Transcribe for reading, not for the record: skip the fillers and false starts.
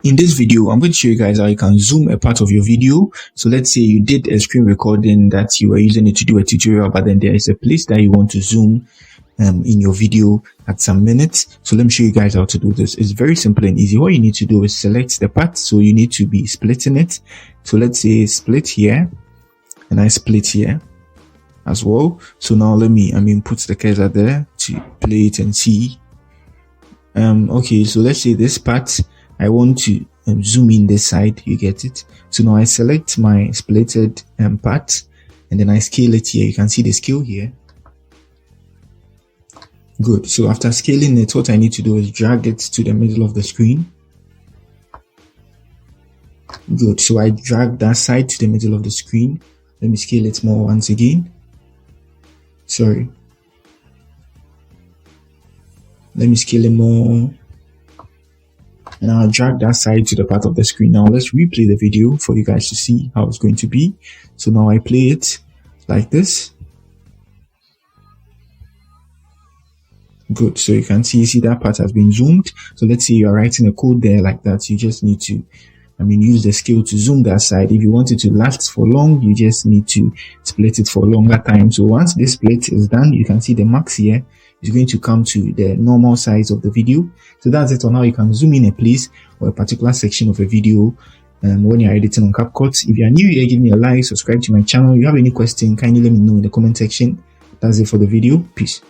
In this video, I'm going to show you guys how you can zoom a part of your video. So let's say you did a screen recording that you were using it to do a tutorial, but then there is a place that you want to zoom in your video at some minutes. So let me show you guys how to do this. It's very simple and easy. What you need to do is select the part. So you need to be splitting it. So let's say split here, and I split here as well. So now let me put the cursor there to play it and see. Okay, so let's say this part I want to zoom in this side, you get it. So now I select my splitted part, and then I scale it here. You can see the scale here. Good. So after scaling it, what I need to do is drag it to the middle of the screen. Good. So I drag that side to the middle of the screen. Let me scale it more once again. Sorry. Let me scale it more. And I'll drag that side to the part of the screen. Now let's replay the video for you guys to see how it's going to be. So now I play it like this. Good. So you can see that part has been zoomed. So let's say you are writing a code there like that. You just need to use the scale to zoom that side. If you want it to last for long, you just need to split it for a longer time. So once this split is done, you can see the max here is going to come to the normal size of the video. So that's it on how you can zoom in a place or a particular section of a video when you're editing on CapCut. If you are new here, give me a like, subscribe to my channel. If you have any question, kindly let me know in the comment section. That's it for the video. Peace.